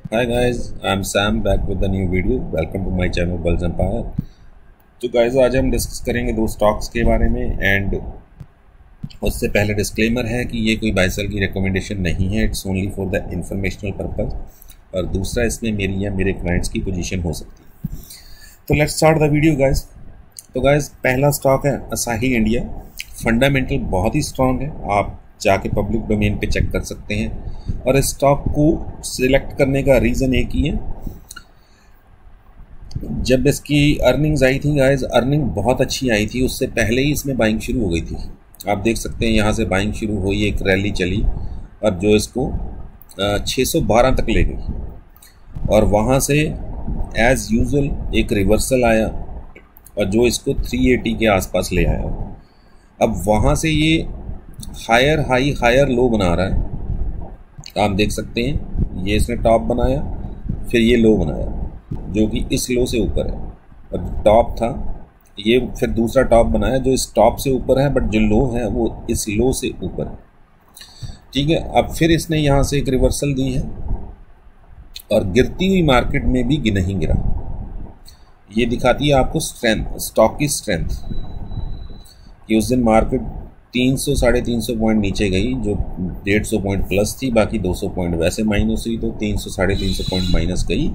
Hi guys, I'm Sam back with a new video. Welcome to my channel Bulls Empire. तो guys आज हम discuss करेंगे दो stocks के बारे में एंड उससे पहले डिस्क्लेमर है कि ये कोई बाय सेल की रिकमेंडेशन नहीं है, it's only for the informational purpose. और दूसरा, इसमें मेरी या मेरे क्लाइंट्स की पोजीशन हो सकती है। तो let's start the video guys. तो गाइज पहला स्टॉक है असाही इंडिया। फंडामेंटल बहुत ही स्ट्रांग है, आप जाके पब्लिक डोमेन पे चेक कर सकते हैं। और इस स्टॉक को सिलेक्ट करने का रीज़न एक ही है, जब इसकी अर्निंग्स आई थी गाइज, अर्निंग बहुत अच्छी आई थी, उससे पहले ही इसमें बाइंग शुरू हो गई थी। आप देख सकते हैं यहाँ से बाइंग शुरू हुई, एक रैली चली और जो इसको 612 तक ले गई और वहाँ से एज़ यूजुअल एक रिवर्सल आया और जो इसको 380 के आसपास ले आया। अब वहाँ से ये हायर हाई हायर लो बना रहा है। आप देख सकते हैं ये इसने टॉप बनाया, फिर ये लो बनाया जो कि इस लो से ऊपर है, और टॉप था ये, फिर दूसरा टॉप बनाया जो इस टॉप से ऊपर है, बट जो लो है वो इस लो से ऊपर है। ठीक है, अब फिर इसने यहाँ से एक रिवर्सल दी है और गिरती हुई मार्केट में भी नहीं गिरा। ये दिखाती है आपको स्ट्रेंथ, स्टॉक की स्ट्रेंथ, कि उस दिन मार्केट 300 साढ़े 300 पॉइंट नीचे गई, जो 150 पॉइंट प्लस थी, बाकी 200 पॉइंट वैसे माइनस हुई, तो 300 साढ़े 300 पॉइंट माइनस गई।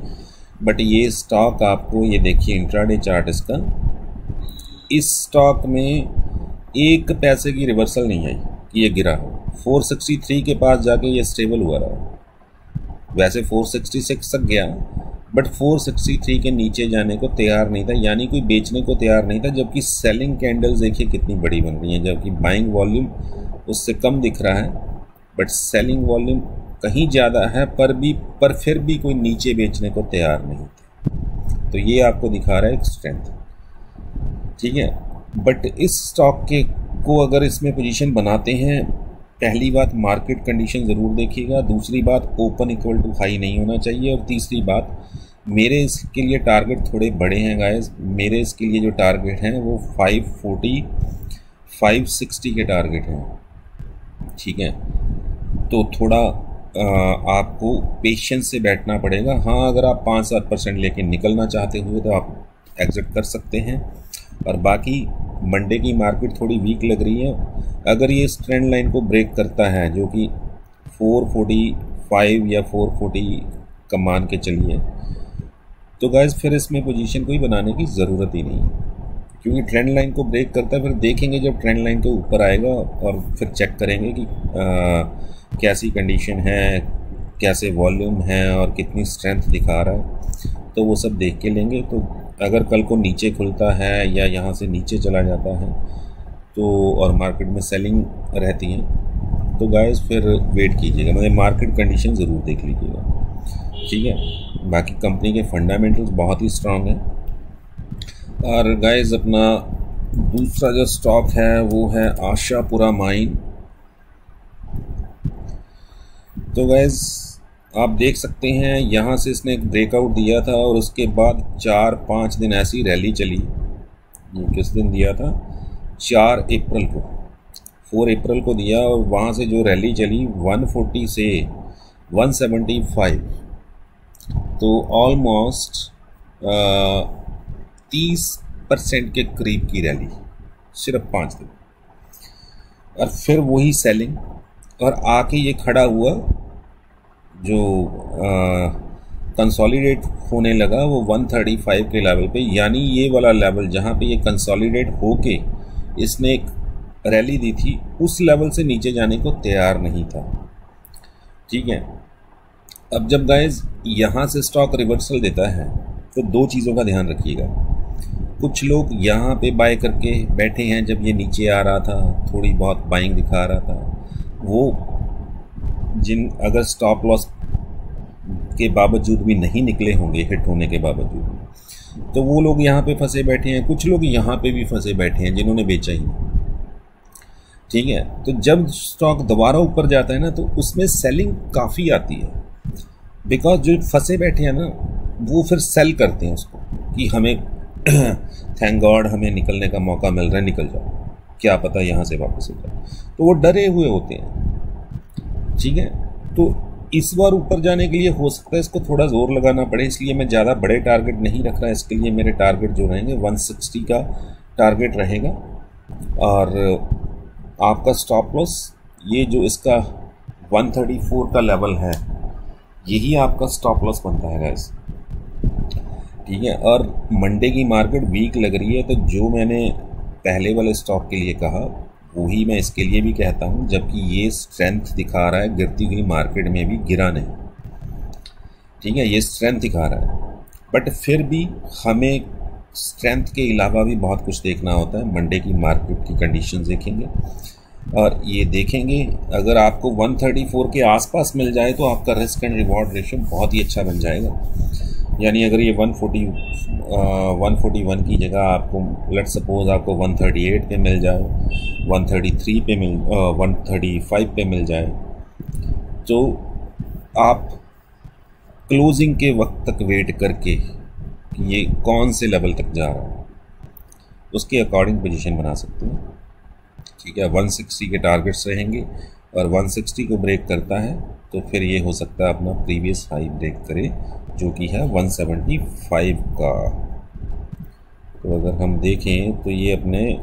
बट ये स्टॉक आपको, ये देखिए इंट्राडे चार्ट इसका, इस स्टॉक में एक पैसे की रिवर्सल नहीं आई कि ये गिरा हो। 463 के पास जाके ये स्टेबल हुआ रहा। वैसे 466 तक गया, बट 463 के नीचे जाने को तैयार नहीं था, यानी कोई बेचने को तैयार नहीं था। जबकि सेलिंग कैंडल्स देखिए कितनी बड़ी बन रही हैं, जबकि बाइंग वॉल्यूम उससे कम दिख रहा है, बट सेलिंग वॉल्यूम कहीं ज़्यादा है, पर फिर भी कोई नीचे बेचने को तैयार नहीं था। तो ये आपको दिखा रहा है एक स्ट्रेंथ। ठीक है, बट इस स्टॉक के को अगर इसमें पोजीशन बनाते हैं, पहली बात मार्केट कंडीशन ज़रूर देखिएगा, दूसरी बात ओपन इक्वल टू हाई नहीं होना चाहिए, और तीसरी बात मेरे इसके लिए टारगेट थोड़े बड़े हैं गाइस। मेरे इसके लिए जो टारगेट हैं वो 540 560 के टारगेट हैं। ठीक है, तो थोड़ा आपको पेशेंस से बैठना पड़ेगा। हाँ, अगर आप 5-7% लेके निकलना चाहते हुए तो आप एग्जिट कर सकते हैं। और बाकी मंडे की मार्केट थोड़ी वीक लग रही है, अगर ये इस ट्रेंड लाइन को ब्रेक करता है जो कि 445 या 440 का मान के चलिए, तो गाइस फिर इसमें पोजीशन कोई बनाने की ज़रूरत ही नहीं है, क्योंकि ट्रेंड लाइन को ब्रेक करता है। फिर देखेंगे जब ट्रेंड लाइन के ऊपर आएगा और फिर चेक करेंगे कि कैसी कंडीशन है, कैसे वॉल्यूम है और कितनी स्ट्रेंथ दिखा रहा है, तो वो सब देख के लेंगे। तो अगर कल को नीचे खुलता है या यहाँ से नीचे चला जाता है तो, और मार्केट में सेलिंग रहती है, तो गाइस फिर वेट कीजिएगा, मतलब मार्केट कंडीशन ज़रूर देख लीजिएगा। ठीक है, बाकी कंपनी के फंडामेंटल्स बहुत ही स्ट्रांग हैं। और गाइस अपना दूसरा जो स्टॉक है वो है आशापुरा माइन। तो गाइस आप देख सकते हैं यहाँ से इसने एक ब्रेकआउट दिया था और उसके बाद 4-5 दिन ऐसी रैली चली। ये किस दिन दिया था? 4 अप्रैल को, 4 अप्रैल को दिया, और वहाँ से जो रैली चली 140 से 175, तो ऑलमोस्ट 30% के करीब की रैली सिर्फ 5 दिन। और फिर वही सेलिंग, और आके ये खड़ा हुआ, जो कंसोलिडेट होने लगा वो 135 के लेवल पे, यानी ये वाला लेवल जहाँ पे ये कंसोलिडेट होके इसने एक रैली दी थी, उस लेवल से नीचे जाने को तैयार नहीं था। ठीक है, अब जब गाइस यहाँ से स्टॉक रिवर्सल देता है तो दो चीज़ों का ध्यान रखिएगा। कुछ लोग यहाँ पे बाय करके बैठे हैं, जब ये नीचे आ रहा था थोड़ी बहुत बाइंग दिखा रहा था, वो अगर स्टॉप लॉस के बावजूद भी नहीं निकले होंगे, हिट होने के बावजूद, तो वो लोग यहाँ पे फंसे बैठे हैं। कुछ लोग यहाँ पे भी फंसे बैठे हैं जिन्होंने बेचा ही। ठीक है, तो जब स्टॉक दोबारा ऊपर जाता है ना, तो उसमें सेलिंग काफ़ी आती है, बिकॉज जो फंसे बैठे हैं ना वो फिर सेल करते हैं उसको कि हमें थैंक गॉड हमें निकलने का मौका मिल रहा है, निकल जाओ, क्या पता यहाँ से वापस हो जाए, तो वो डरे हुए होते हैं। ठीक है, तो इस बार ऊपर जाने के लिए हो सकता है इसको थोड़ा ज़ोर लगाना पड़े, इसलिए मैं ज़्यादा बड़े टारगेट नहीं रख रहा। इसके लिए मेरे टारगेट जो रहेंगे 160 का टारगेट रहेगा। और आपका स्टॉप लॉस ये जो इसका 134 का लेवल है, यही आपका स्टॉप लॉस बनता है गाइस, ठीक है। और मंडे की मार्केट वीक लग रही है, तो जो मैंने पहले वाले स्टॉक के लिए कहा वही मैं इसके लिए भी कहता हूँ, जबकि ये स्ट्रेंथ दिखा रहा है, गिरती हुई मार्केट में भी गिरा नहीं, ठीक है, ये स्ट्रेंथ दिखा रहा है। बट फिर भी हमें स्ट्रेंथ के अलावा भी बहुत कुछ देखना होता है। मंडे की मार्केट की कंडीशंस देखेंगे और ये देखेंगे, अगर आपको 134 के आसपास मिल जाए तो आपका रिस्क एंड रिवॉर्ड रेशियो बहुत ही अच्छा बन जाएगा। यानी अगर ये 141 की जगह आपको लेट सपोज आपको 138 पे मिल जाए, 133 पे 135 पे मिल जाए, तो आप क्लोजिंग के वक्त तक वेट करके कि ये कौन से लेवल तक जा रहा है उसके अकॉर्डिंग पोजीशन बना सकते हैं, ठीक है। 160 के टारगेट्स रहेंगे और 160 को ब्रेक करता है तो फिर ये हो सकता है अपना प्रीवियस हाई ब्रेक करे, जो कि है 175 का। तो अगर हम देखें तो ये अपने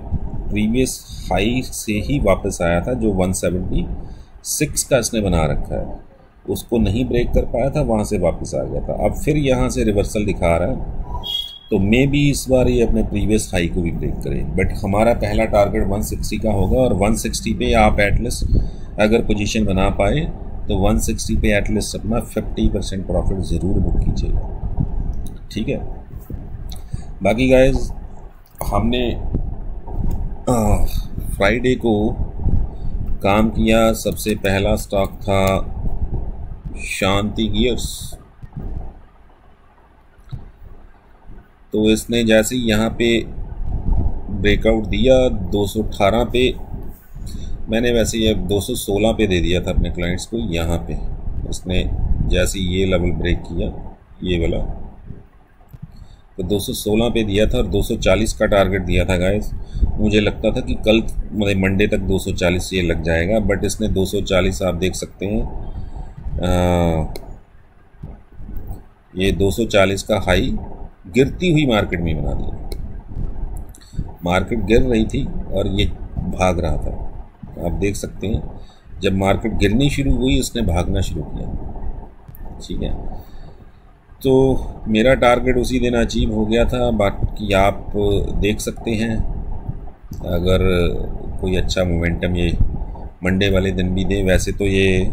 प्रीवियस हाई से ही वापस आया था, जो 176 का इसने बना रखा है, उसको नहीं ब्रेक कर पाया था, वहाँ से वापस आ गया था। अब फिर यहाँ से रिवर्सल दिखा रहा है, तो मे बी इस बार ये अपने प्रीवियस हाई को भी ब्रेक करे। बट हमारा पहला टारगेट 160 का होगा और 160 पे आप एटलीस्ट अगर पोजीशन बना पाए तो 160 पे एटलीस्ट अपना 50% प्रॉफिट ज़रूर बुक कीजिएगा, ठीक है। बाकी गाइस हमने फ्राइडे को काम किया। सबसे पहला स्टॉक था शांति गियर्स। तो इसने जैसे ही यहाँ पे ब्रेकआउट दिया 218 पे, मैंने वैसे ये 216 पे दे दिया था अपने क्लाइंट्स को। यहाँ पे उसने जैसे ये लेवल ब्रेक किया, ये वाला, तो 216 पे दिया था और 240 का टारगेट दिया था गाइस। मुझे लगता था कि कल मतलब मंडे तक 240 ये लग जाएगा, बट इसने 240 आप देख सकते हैं ये 240 का हाई गिरती हुई मार्केट में बना दिया। मार्केट गिर रही थी और ये भाग रहा था, आप देख सकते हैं। जब मार्केट गिरनी शुरू हुई इसने भागना शुरू किया, ठीक है। तो मेरा टारगेट उसी दिन अचीव हो गया था। बाकी आप देख सकते हैं अगर कोई अच्छा मोमेंटम ये मंडे वाले दिन भी दे। वैसे तो ये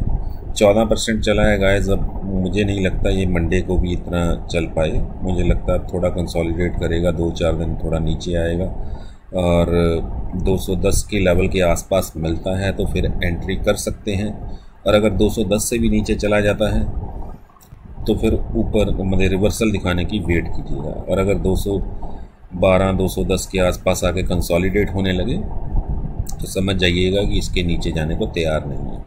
14% चला है गाइस। अब मुझे नहीं लगता ये मंडे को भी इतना चल पाए, मुझे लगता है थोड़ा कंसोलिडेट करेगा, 2-4 दिन थोड़ा नीचे आएगा और 210 के लेवल के आसपास मिलता है तो फिर एंट्री कर सकते हैं। और अगर 210 से भी नीचे चला जाता है तो फिर ऊपर मतलब रिवर्सल दिखाने की वेट कीजिएगा। और अगर 212-210 के आसपास आके कंसोलिडेट होने लगे तो समझ जाइएगा कि इसके नीचे जाने को तैयार नहीं है।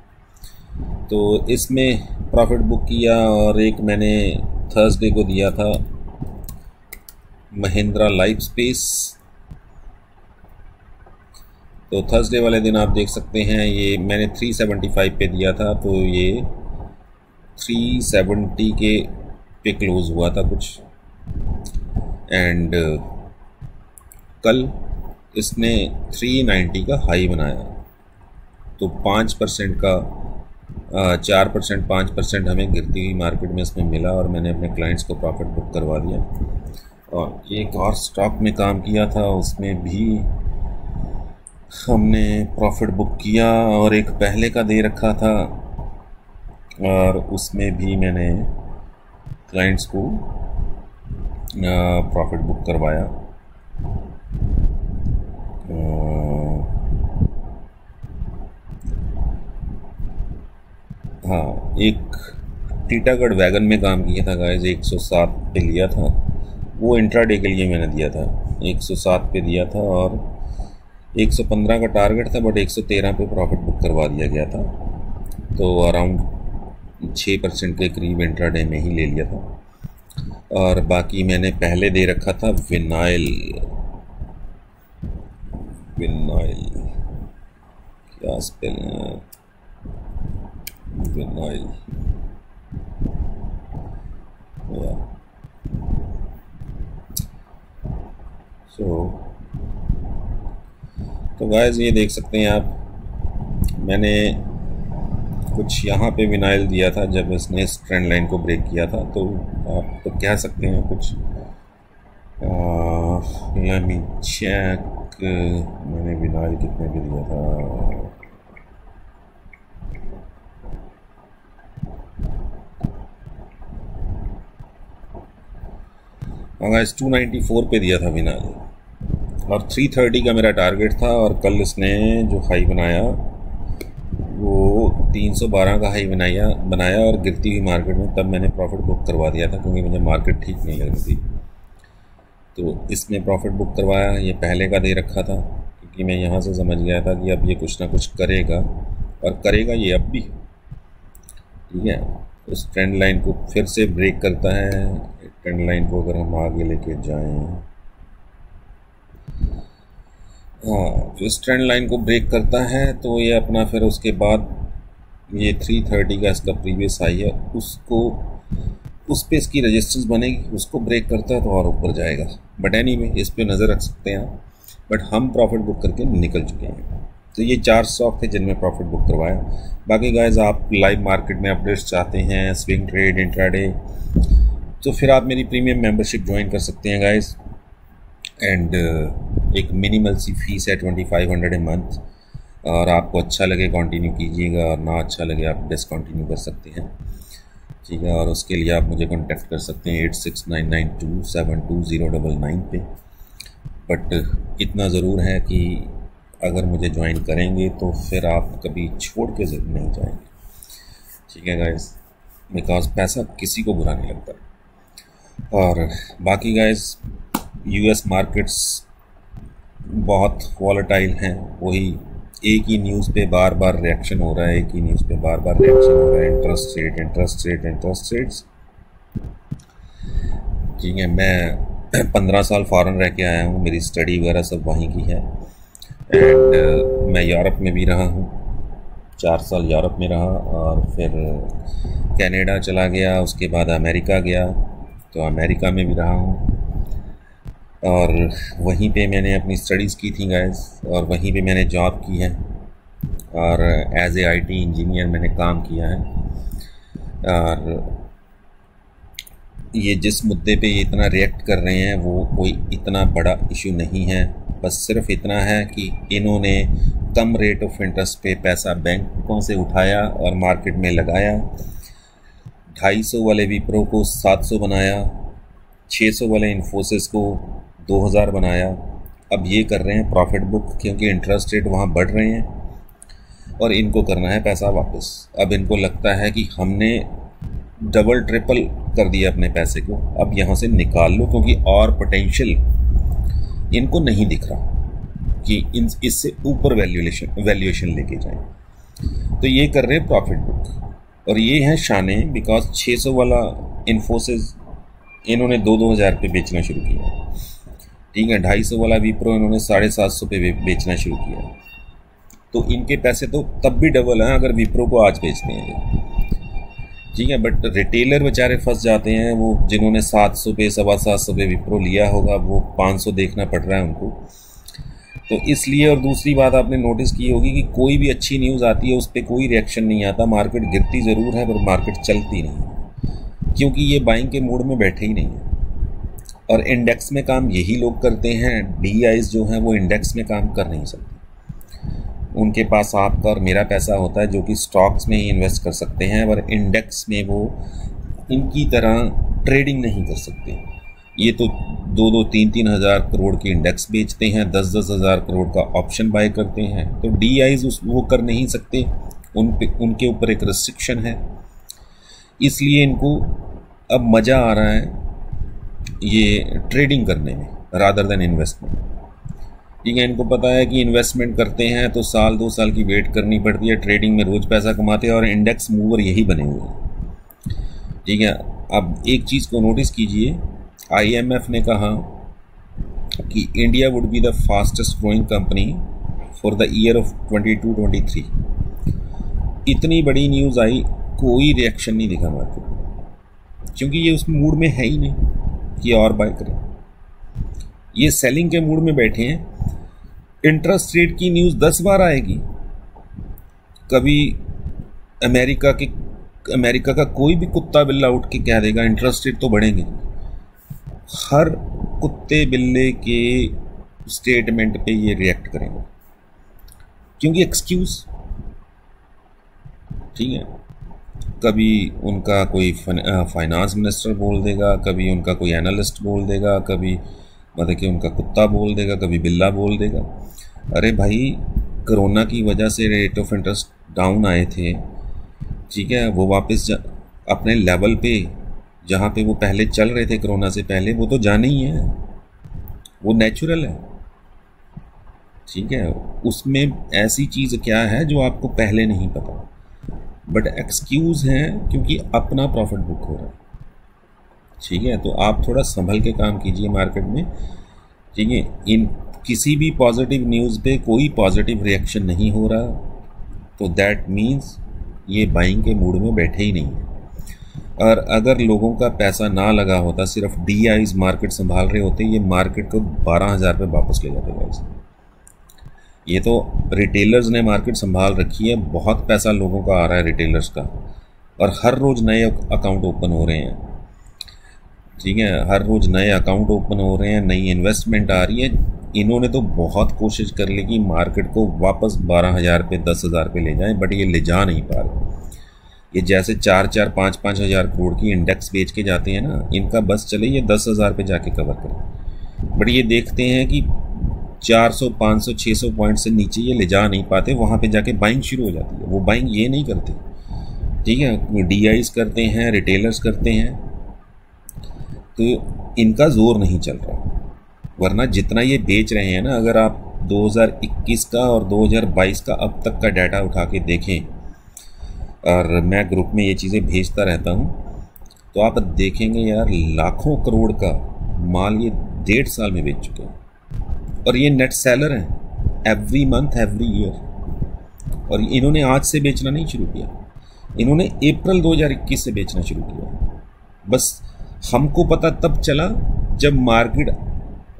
तो इसमें प्रॉफिट बुक किया। और एक मैंने थर्सडे को दिया था महिंद्रा लाइफ स्पेस। तो थर्सडे वाले दिन आप देख सकते हैं ये मैंने 375 पे दिया था, तो ये 370 के पे क्लोज हुआ था कुछ। एंड कल इसने 390 का हाई बनाया। तो 5% का 4% 5% हमें गिरती हुई मार्केट में इसमें मिला और मैंने अपने क्लाइंट्स को प्रॉफिट बुक करवा दिया। और एक और स्टॉक में काम किया था, उसमें भी हमने प्रॉफिट बुक किया और एक पहले का दे रखा था और उसमें भी मैंने क्लाइंट्स को प्रॉफिट बुक करवाया। हाँ, एक टीटागढ़ वैगन में काम किया था गाइस, 107 पे लिया था। वो इंट्राडे के लिए मैंने दिया था, 107 पे दिया था और 115 का टारगेट था, बट 113 पे प्रॉफिट बुक करवा दिया गया था। तो अराउंड 6% के करीब इंट्राडे में ही ले लिया था। और बाकी मैंने पहले दे रखा था विनाइल क्या स्पेल है विनाइल, तो गाइस ये देख सकते हैं आप, मैंने कुछ यहाँ पे विनाइल दिया था जब इसने इस ट्रेंड लाइन को ब्रेक किया था, तो आप तो कह सकते हैं कुछ लेट मी चेक, मैंने विनाइल कितने पे दिया था, गाइस 294 पे दिया था विनाइल, और 330 का मेरा टारगेट था। और कल इसने जो हाई बनाया वो 312 का हाई बनाया और गिरती हुई मार्केट में, तब मैंने प्रॉफिट बुक करवा दिया था क्योंकि मुझे मार्केट ठीक नहीं लग रही थी। तो इसने प्रॉफिट बुक करवाया, ये पहले का दे रखा था क्योंकि मैं यहाँ से समझ गया था कि अब ये कुछ ना कुछ करेगा, और करेगा ये अब भी, ठीक है। उस ट्रेंड लाइन को फिर से ब्रेक करता है। ट्रेंड लाइन को अगर हम आगे लेके जाएं, हाँ, इस ट्रेंड लाइन को ब्रेक करता है तो ये अपना फिर उसके बाद ये 330 का इसका प्रीवियस हाई है, उसको उस पे इसकी रेजिस्टेंस बनेगी, उसको ब्रेक करता है तो और ऊपर जाएगा। बट एनीवे इस पे नज़र रख सकते हैं आप, बट हम प्रॉफिट बुक करके निकल चुके हैं। तो ये 4 स्टॉक थे जिनमें प्रॉफिट बुक करवाया। बाकी गाइस आप लाइव मार्केट में अपडेट्स चाहते हैं, स्विंग ट्रेड, इंट्राडे, तो फिर आप मेरी प्रीमियम मेंबरशिप ज्वाइन कर सकते हैं गाइस। एंड एक मिनिमल सी फीस है 2500 ए मंथ, और आपको अच्छा लगे कंटिन्यू कीजिएगा, और ना अच्छा लगे आप डिसकंटिन्यू कर सकते हैं, ठीक है। और उसके लिए आप मुझे कांटेक्ट कर सकते हैं 8699272099 पे। बट इतना ज़रूर है कि अगर मुझे ज्वाइन करेंगे तो फिर आप कभी छोड़ के ज़रूर नहीं जाएंगे, ठीक है गाइस, बिकॉज पैसा किसी को बुरा नहीं लगता। और बाकी गाइस यूएस मार्केट्स बहुत वॉलेटाइल हैं, वही एक ही न्यूज़ पे बार बार रिएक्शन हो रहा है, एक ही न्यूज़ पे बार बार रिएक्शन हो रहा है, इंटरेस्ट रेट्स, ठीक है। मैं 15 साल फॉरेन रह के आया हूँ, मेरी स्टडी वगैरह सब वहीं की है। एंड मैं यूरोप में भी रहा हूँ, 4 साल यूरोप में रहा, और फिर कनाडा चला गया, उसके बाद अमेरिका गया, तो अमेरिका में भी रहा हूँ, और वहीं पे मैंने अपनी स्टडीज़ की थी गाइस, और वहीं पे मैंने जॉब की है, और एज ए आईटी इंजीनियर मैंने काम किया है। और ये जिस मुद्दे पे ये इतना रिएक्ट कर रहे हैं वो कोई इतना बड़ा इशू नहीं है, बस सिर्फ इतना है कि इन्होंने कम रेट ऑफ इंटरेस्ट पे पैसा बैंकों से उठाया और मार्केट में लगाया, 250 वाले विप्रो को 700 बनाया, 600 वाले इन्फोसिस को 2000 बनाया। अब ये कर रहे हैं प्रॉफिट बुक क्योंकि इंटरेस्ट रेट वहाँ बढ़ रहे हैं और इनको करना है पैसा वापस। अब इनको लगता है कि हमने डबल ट्रिपल कर दिया अपने पैसे को, अब यहाँ से निकाल लो, क्योंकि और पोटेंशियल इनको नहीं दिख रहा कि इससे ऊपर वैल्यूएशन लेके जाएं, तो ये कर रहे हैं प्रॉफिट बुक। और ये हैं शाने, बिकॉज 600 वाला इन्फोसिस इन्होंने 2-2 हज़ार पे बेचना शुरू किया, ठीक है। 250 वाला विप्रो इन्होंने 750 पे बेचना शुरू किया, तो इनके पैसे तो तब भी डबल हैं अगर विप्रो को आज बेचते हैं, ठीक है। बट रिटेलर बेचारे फंस जाते हैं, वो जिन्होंने 700 पे 750 पे विप्रो लिया होगा वो 500 देखना पड़ रहा है उनको, तो इसलिए। और दूसरी बात आपने नोटिस की होगी कि कोई भी अच्छी न्यूज़ आती है उस पर कोई रिएक्शन नहीं आता, मार्केट गिरती ज़रूर है पर मार्केट चलती नहीं, क्योंकि ये बाइंग के मूड में बैठे ही नहीं है। और इंडेक्स में काम यही लोग करते हैं, DIs जो हैं वो इंडेक्स में काम कर नहीं सकते, उनके पास आपका और मेरा पैसा होता है जो कि स्टॉक्स में ही इन्वेस्ट कर सकते हैं, और इंडेक्स में वो इनकी तरह ट्रेडिंग नहीं कर सकते। ये तो 2-2, 3-3 हज़ार करोड़ के इंडेक्स बेचते हैं, 10-10 हज़ार करोड़ का ऑप्शन बाय करते हैं, तो DIs वो कर नहीं सकते, उनके ऊपर एक रिस्ट्रिक्शन है। इसलिए इनको अब मज़ा आ रहा है ये ट्रेडिंग करने में रादर देन इन्वेस्टमेंट, ठीक है। इनको पता है कि इन्वेस्टमेंट करते हैं तो 1-2 साल की वेट करनी पड़ती है, ट्रेडिंग में रोज़ पैसा कमाते हैं, और इंडेक्स मूवर यही बने हुए हैं, ठीक है। अब एक चीज़ को नोटिस कीजिए, IMF ने कहा कि India would be the fastest growing company for the year of 22-23। इतनी बड़ी न्यूज़ आई कोई रिएक्शन नहीं दिखा मार्केट में, क्योंकि ये उस मूड में है ही नहीं कि और बाय करें। ये सेलिंग के मूड में बैठे हैं। इंटरेस्ट रेट की न्यूज़ 10 बार आएगी, कभी अमेरिका का कोई भी कुत्ता बिल्ला उठ के कह देगा इंटरेस्ट रेट तो बढ़ेंगे। हर कुत्ते बिल्ले के स्टेटमेंट पे ये रिएक्ट करेंगे, क्योंकि एक्सक्यूज, ठीक है। कभी उनका कोई फाइनेंस मिनिस्टर बोल देगा, कभी उनका कोई एनालिस्ट बोल देगा, कभी मतलब कि उनका कुत्ता बोल देगा, कभी बिल्ला बोल देगा। अरे भाई, कोरोना की वजह से रेट ऑफ इंटरेस्ट डाउन आए थे, ठीक है, वो वापस अपने लेवल पे जहाँ पे वो पहले चल रहे थे कोरोना से पहले, वो तो जाने ही है, वो नेचुरल है, ठीक है। उसमें ऐसी चीज़ क्या है जो आपको पहले नहीं पता, बट एक्सक्यूज़ हैं क्योंकि अपना प्रॉफिट बुक हो रहा है, ठीक है। तो आप थोड़ा संभल के काम कीजिए मार्केट में, ठीक है। इन किसी भी पॉजिटिव न्यूज़ पे कोई पॉजिटिव रिएक्शन नहीं हो रहा, तो दैट मीन्स ये बाइंग के मूड में बैठे ही नहीं है। और अगर लोगों का पैसा ना लगा होता, सिर्फ DIs मार्केट संभाल रहे होते, ये मार्केट को 12,000 पे वापस ले जाते गाइस। ये तो रिटेलर्स ने मार्केट संभाल रखी है, बहुत पैसा लोगों का आ रहा है रिटेलर्स का, और हर रोज़ नए अकाउंट ओपन हो रहे हैं, ठीक है। हर रोज़ नए अकाउंट ओपन हो रहे हैं, नई इन्वेस्टमेंट आ रही है। इन्होंने तो बहुत कोशिश कर ली कि मार्केट को वापस 12,000 पे 10,000 पे ले जाएं, बट ये ले जा नहीं पा रहे। ये जैसे 4-4, 5-5 हज़ार करोड़ की इंडेक्स बेच के जाते हैं ना, इनका बस चले ये 10,000 पे जाके कवर करें, बट ये देखते हैं कि 400, 500, 600 पॉइंट से नीचे ये ले जा नहीं पाते, वहाँ पे जाके बाइंग शुरू हो जाती है। वो बाइंग ये नहीं करते, ठीक है, DIs करते हैं, रिटेलर्स करते हैं, तो इनका जोर नहीं चल रहा। वरना जितना ये बेच रहे हैं ना, अगर आप 2021 का और 2022 का अब तक का डाटा उठा के देखें, और मैं ग्रुप में ये चीज़ें भेजता रहता हूँ, तो आप देखेंगे यार लाखों करोड़ का माल ये 1.5 साल में बेच चुके हैं। और ये नेट सेलर हैं, एवरी मंथ एवरी ईयर। और इन्होंने आज से बेचना नहीं शुरू किया, इन्होंने अप्रैल 2021 से बेचना शुरू किया। बस हमको पता तब चला जब मार्केट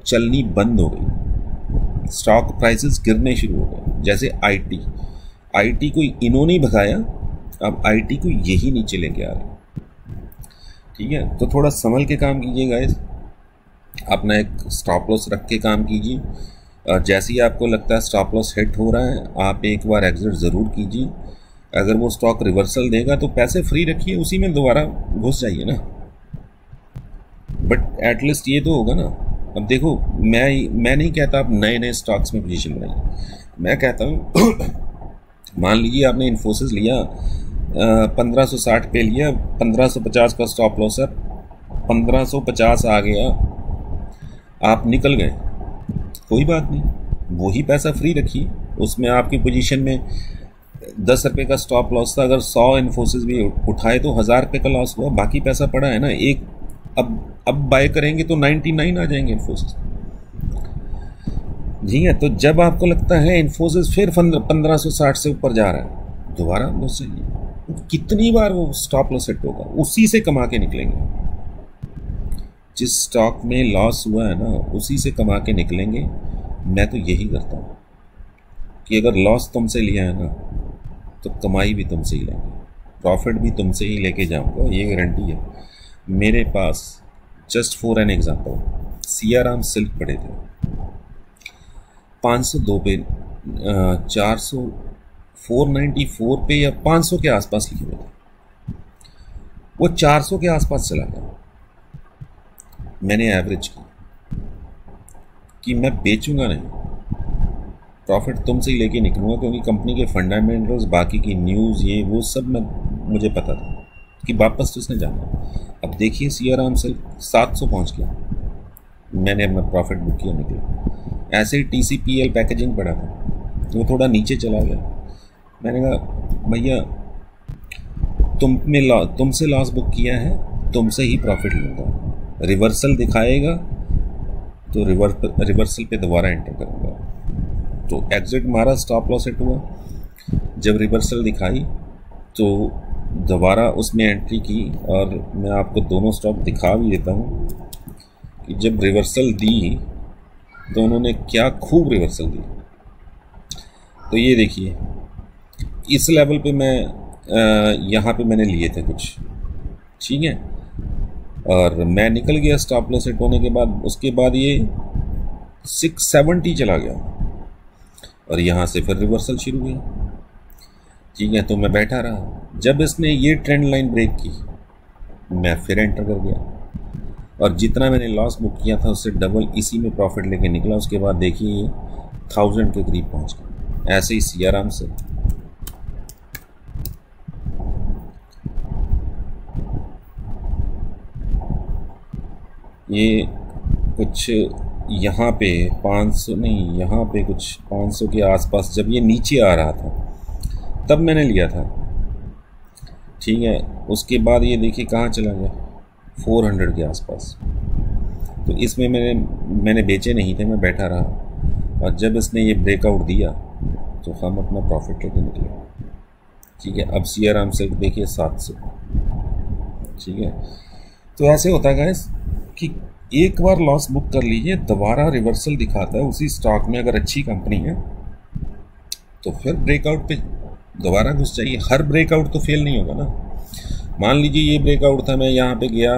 चलनी बंद हो गई, स्टॉक प्राइसेस गिरने शुरू हो गए। जैसे IT को इन्होंने ही भगाया, अब IT को यही नीचे लेके आ रहे, ठीक है। तो थोड़ा संभल के काम कीजिए गाइस, अपना एक स्टॉप लॉस रख के काम कीजिए, और जैसे ही आपको लगता है स्टॉप लॉस हिट हो रहा है, आप एक बार एग्जिट ज़रूर कीजिए। अगर वो स्टॉक रिवर्सल देगा तो पैसे फ्री रखिए, उसी में दोबारा घुस जाइए ना, बट एटलीस्ट ये तो होगा ना। अब देखो, मैं नहीं कहता आप नए नए स्टॉक्स में पोजीशन बनाइए, मैं कहता हूँ मान लीजिए आपने इन्फोसिस लिया, 1560 पे लिया, 1550 का स्टॉप लॉस है, 1550 आ गया, आप निकल गए, कोई बात नहीं, वही पैसा फ्री रखिए। उसमें आपकी पोजीशन में 10 रुपये का स्टॉप लॉस था, अगर 100 इन्फोसिस भी उठाए तो 1000 रुपये का लॉस हुआ, बाकी पैसा पड़ा है ना। एक अब बाय करेंगे तो 99 आ जाएंगे इन्फोसिस, जी है। तो जब आपको लगता है इन्फोसिस फिर 1560 से ऊपर जा रहा है, दोबारा घुस जाइए। कितनी बार वो स्टॉप लॉस हिट होगा, उसी से कमा के निकलेंगे। जिस स्टॉक में लॉस हुआ है ना, उसी से कमा के निकलेंगे। मैं तो यही करता हूँ कि अगर लॉस तुमसे लिया है ना, तो कमाई भी तुमसे ही लेंगे, प्रॉफिट भी तुमसे ही लेके जाऊँगा, ये गारंटी है मेरे पास। Just for an example, Siyaram silk पड़े थे 502 पे, 400, 494 पे या 500 के आसपास लिखे हुए थे, वो 400 के आसपास चला गया। मैंने एवरेज की कि मैं बेचूंगा नहीं, प्रॉफिट तुमसे ही लेके निकलूंगा, क्योंकि कंपनी के फंडामेंटल्स, बाकी की न्यूज़, ये वो सब मुझे पता था कि वापस तो उसने जाना। अब देखिए सियाराम सिल्क 700 पहुंच गया, मैंने अपना प्रॉफिट बुक किया, निकला। ऐसे ही TCPL पैकेजिंग पड़ा था, वो थोड़ा नीचे चला गया। मैंने कहा भैया तुमसे लॉस बुक किया है, तुमसे ही प्रॉफिट लूँगा, रिवर्सल दिखाएगा तो रिवर्सल पे दोबारा एंटर करूँगा। तो एग्जिट मारा, स्टॉप लॉस हिट हुआ। जब रिवर्सल दिखाई तो दोबारा उसमें एंट्री की और मैं आपको दोनों स्टॉक दिखा भी देता हूँ कि जब रिवर्सल दी तो उन्होंने क्या खूब रिवर्सल दी। तो ये देखिए इस लेवल पे मैं यहाँ पे मैंने लिए थे कुछ, ठीक है, और मैं निकल गया स्टॉप लॉस हिट होने के बाद। उसके बाद ये 670 चला गया और यहाँ से फिर रिवर्सल शुरू हुई, ठीक है। तो मैं बैठा रहा। जब इसने ये ट्रेंड लाइन ब्रेक की मैं फिर एंटर कर गया और जितना मैंने लॉस बुक किया था उससे डबल इसी में प्रॉफिट लेके निकला। उसके बाद देखिए 1000 के करीब पहुँच गया, ऐसे ही सियाराम से। ये कुछ यहाँ पे 500 नहीं, यहाँ पे कुछ 500 के आसपास जब ये नीचे आ रहा था तब मैंने लिया था, ठीक है। उसके बाद ये देखिए कहाँ चला गया, 400 के आसपास। तो इसमें मैंने बेचे नहीं थे, मैं बैठा रहा और जब इसने ये ब्रेकआउट दिया तो हम अपना प्रॉफिट लेके निकले, ठीक है। अब सियाराम से देखिए 700, ठीक है। तो ऐसे होता है गाइस कि एक बार लॉस बुक कर लीजिए, दोबारा रिवर्सल दिखाता है उसी स्टॉक में। अगर अच्छी कंपनी है तो फिर ब्रेकआउट पे दोबारा घुस जाइए। हर ब्रेकआउट तो फेल नहीं होगा ना। मान लीजिए ये ब्रेकआउट था, मैं यहाँ पे गया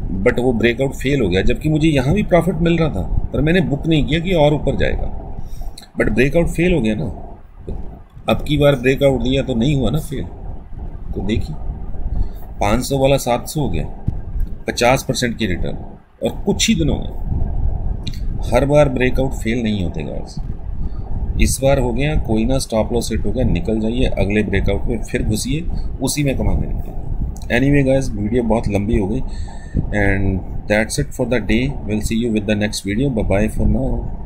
बट वो ब्रेकआउट फेल हो गया, जबकि मुझे यहाँ भी प्रॉफिट मिल रहा था, पर मैंने बुक नहीं किया कि और ऊपर जाएगा, बट ब्रेकआउट फेल हो गया ना। अब की बार ब्रेकआउट दिया तो नहीं हुआ ना फेल। तो देखिए 500 वाला 700 हो गया, 50% की रिटर्न और कुछ ही दिनों में। हर बार ब्रेकआउट फेल नहीं होते गाइस। इस बार हो गया, कोई ना स्टॉप लॉस हिट हो गया, निकल जाइए, अगले ब्रेकआउट में फिर घुसिए, उसी में कमाने निकलिए। एनीवे गाइस, वीडियो बहुत लंबी हो गई and that's it for the day. Will see you with the next video. Bye bye for now.